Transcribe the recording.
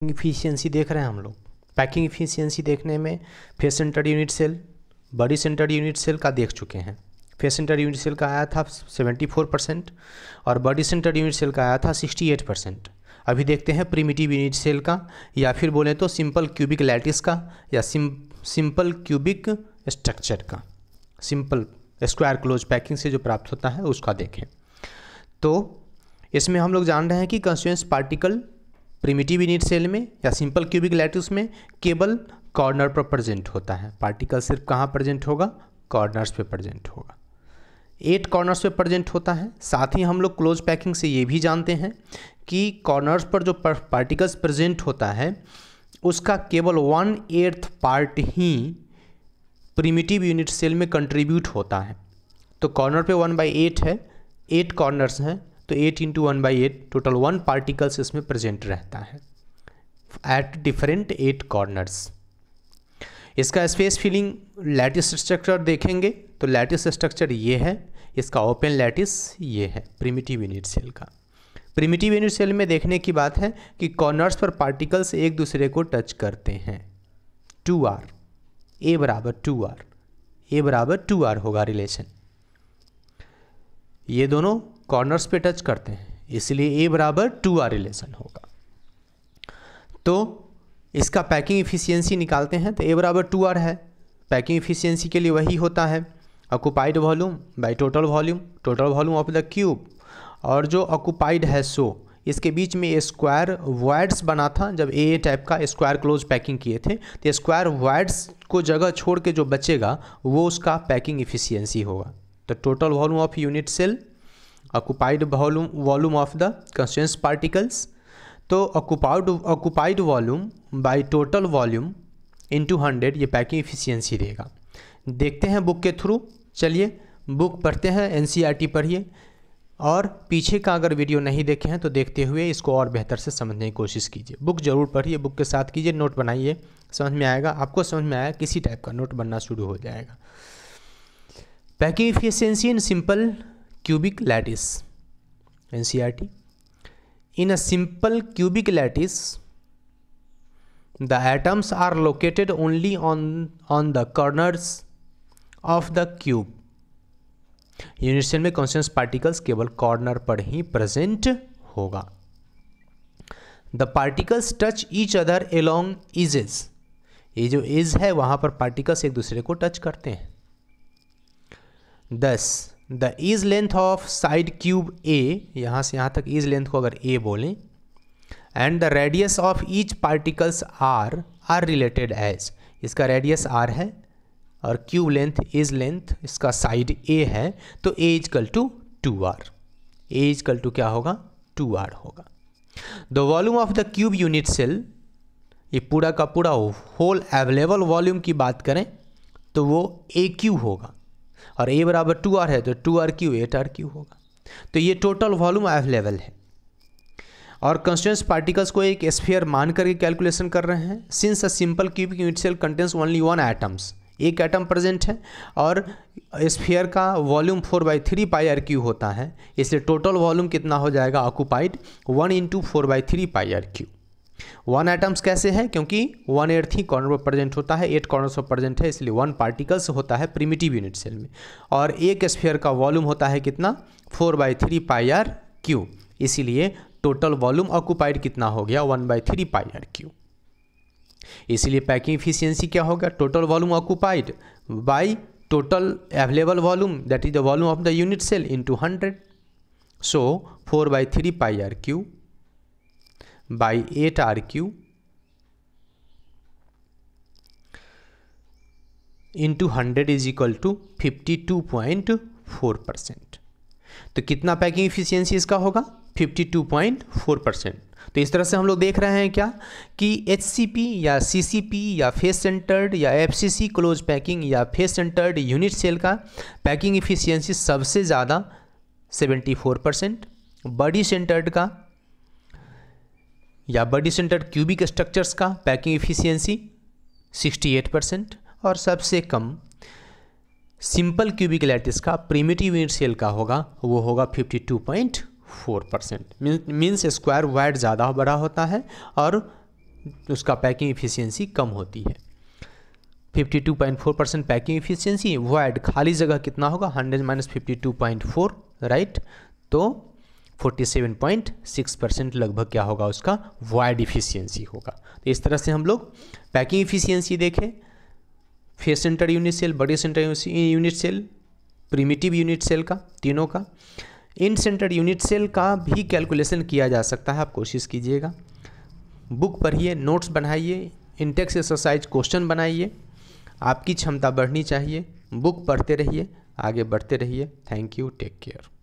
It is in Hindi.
इफिशियंसी देख रहे हैं हम लोग। पैकिंग इफिशियंसी देखने में face centred unit cell, body centred unit cell का देख चुके हैं। फेस सेंटर्ड यूनिट सेल का आया था 74% और बॉडी सेंटर्ड यूनिट सेल का आया था 68%। अभी देखते हैं प्रिमिटिव यूनिट सेल का, या फिर बोलें तो सिंपल क्यूबिक लैटिस का, या सिंपल क्यूबिक स्ट्रक्चर का, सिंपल स्क्वायर क्लोज पैकिंग से जो प्राप्त होता है उसका देखें। तो इसमें हम लोग जान रहे हैं कि constituents particle primitive unit cell में या सिंपल क्यूबिक लैटिस में केवल कॉर्नर पर प्रेजेंट होता है। पार्टिकल सिर्फ कहाँ प्रेजेंट होगा? कॉर्नर्स पे प्रेजेंट होगा। 8 कॉर्नर्स पे प्रेजेंट होता है। साथ ही हम लोग क्लोज पैकिंग से ये भी जानते हैं कि कॉर्नर्स पर जो पार्टिकल्स प्रेजेंट होता है उसका केवल 1/8 पार्ट ही प्रिमिटिव यूनिट सेल में कंट्रीब्यूट होता है। तो कॉर्नर पे 1/8 है, 8 कॉर्नर्स हैं, तो 8 × 1/8 टोटल 1 पार्टिकल्स इसमें प्रेजेंट रहता है एट डिफरेंट 8 कॉर्नर्स। इसका स्पेस फिलिंग लैटिस स्ट्रक्चर देखेंगे तो लैटिस स्ट्रक्चर ये है, इसका ओपन लैटिस ये है प्रिमिटिव यूनिट सेल का। प्रिमिटिव यूनिट सेल में देखने की बात है कि कॉर्नर्स पर पार्टिकल्स एक दूसरे को टच करते हैं। 2r, a बराबर 2r, a बराबर 2r होगा रिलेशन। ये दोनों कॉर्नर्स पे टच करते हैं इसलिए a बराबर 2r रिलेशन होगा। तो इसका पैकिंग इफिशियंसी निकालते हैं तो a बराबर 2r है। पैकिंग इफिशियंसी के लिए वही होता है occupied volume by total volume of the cube. और जो ऑक्यूपाइड है सो इसके बीच में स्क्वायर वॉइड्स बना था जब ए टाइप का स्क्वायर क्लोज पैकिंग किए थे, तो स्क्वायर वॉइड्स को जगह छोड़ के जो बचेगा वो उसका पैकिंग इफिशियंसी होगा। तो total volume of unit cell, occupied volume of the constituents particles, तो occupied volume by total volume into 100 ये पैकिंग इफिशियंसी देगा। देखते हैं बुक के थ्रू। चलिए बुक पढ़ते हैं, एनसीईआरटी पढ़िए, और पीछे का अगर वीडियो नहीं देखे हैं तो देखते हुए इसको और बेहतर से समझने की कोशिश कीजिए। बुक जरूर पढ़िए, बुक के साथ कीजिए, नोट बनाइए, समझ में आएगा। आपको समझ में आया किसी टाइप का नोट बनना शुरू हो जाएगा। Packing efficiency in simple cubic lattice, NCERT. In a simple cubic lattice, the atoms are located only on the corners of the cube. Unit cell में कॉन्स्टेंट पार्टिकल्स केवल कॉर्नर पर ही प्रेजेंट होगा। The particles touch each other along edges. ये जो एज है वहां पर पार्टिकल्स एक दूसरे को टच करते हैं। This the is length of side cube a, यहाँ से यहाँ तक इज लेंथ को अगर ए बोलें, and the radius of each particles are related as. इसका रेडियस आर है और क्यूब लेंथ इज लेंथ इसका साइड ए है, तो a equal to 2r। A equal to क्या होगा? 2r होगा। The volume of the cube unit cell, ये पूरा का पूरा होल अवेलेबल वॉल्यूम की बात करें तो वो ए क्यू होगा, और a बराबर 2r है तो 2r3 8r3 होगा। तो ये टोटल वॉल्यूम अवेलेबल है। और कंस्टिट्यूएंट्स पार्टिकल्स को एक स्फीयर मान करके कैलकुलेशन कर रहे हैं। Since a simple cubic unit cell contains only 1 atoms, एक एटम प्रेजेंट है, और स्फीयर का वॉल्यूम 4/3 πr3 होता है, इसलिए टोटल वॉल्यूम कितना हो जाएगा ऑक्यूपाइड 1 × 4/3 πr3। 1 एटम्स कैसे है? क्योंकि 1/8 ही कॉर्नर पर प्रेजेंट होता है, 8 कॉर्नर्स पर प्रेजेंट है, इसलिए 1 पार्टिकल्स होता है प्रिमिटिव यूनिट सेल में। और एक स्फीयर का वॉल्यूम होता है कितना? 4/3 πr3, इसीलिए टोटल वॉल्यूम ऑक्यूपाइड कितना हो गया? 1/3 πr3। इसलिए पैकिंग इफिशियंसी क्या होगा? Total volume occupied by total available volume, that is the volume of the unit cell into 100। So 4/3 πr3 by 8r3 into 100 is equal to 52.4%। तो कितना पैकिंग इफिशियंसी इसका होगा? 52.4%। तो इस तरह से हम लोग देख रहे हैं क्या कि HCP या CCP या फेस सेंटर्ड या FCC क्लोज पैकिंग या फेस सेंटर्ड यूनिट सेल का पैकिंग इफिशियंसी सबसे ज़्यादा 74%, बॉडी सेंटर्ड का या बॉडी सेंटर्ड क्यूबिक स्ट्रक्चर्स का पैकिंग इफिशियंसी 68%, और सबसे कम सिंपल क्यूबिक लैटिस का प्रिमिटिव यूनिट सेल का होगा, वो होगा 52.4%। मीन्स स्क्वायर वाइड ज़्यादा बड़ा होता है और उसका पैकिंग इफिशियंसी कम होती है। 52.4% पैकिंग इफिशियंसी, वॉइड खाली जगह कितना होगा 100 माइनस 52.4, राइट, तो 47.6% लगभग क्या होगा उसका वॉइड इफिशियंसी होगा। तो इस तरह से हम लोग पैकिंग इफिशियंसी देखें, face centre unit cell, body centre unit cell, primitive unit cell का, तीनों का। इन सेंटर यूनिट सेल का भी कैलकुलेशन किया जा सकता है, आप कोशिश कीजिएगा, बुक पढ़िए, नोट्स बनाइए, इंटेक्स एक्सरसाइज क्वेश्चन बनाइए, आपकी क्षमता बढ़नी चाहिए, बुक पढ़ते रहिए, आगे बढ़ते रहिए। Thank you, take care.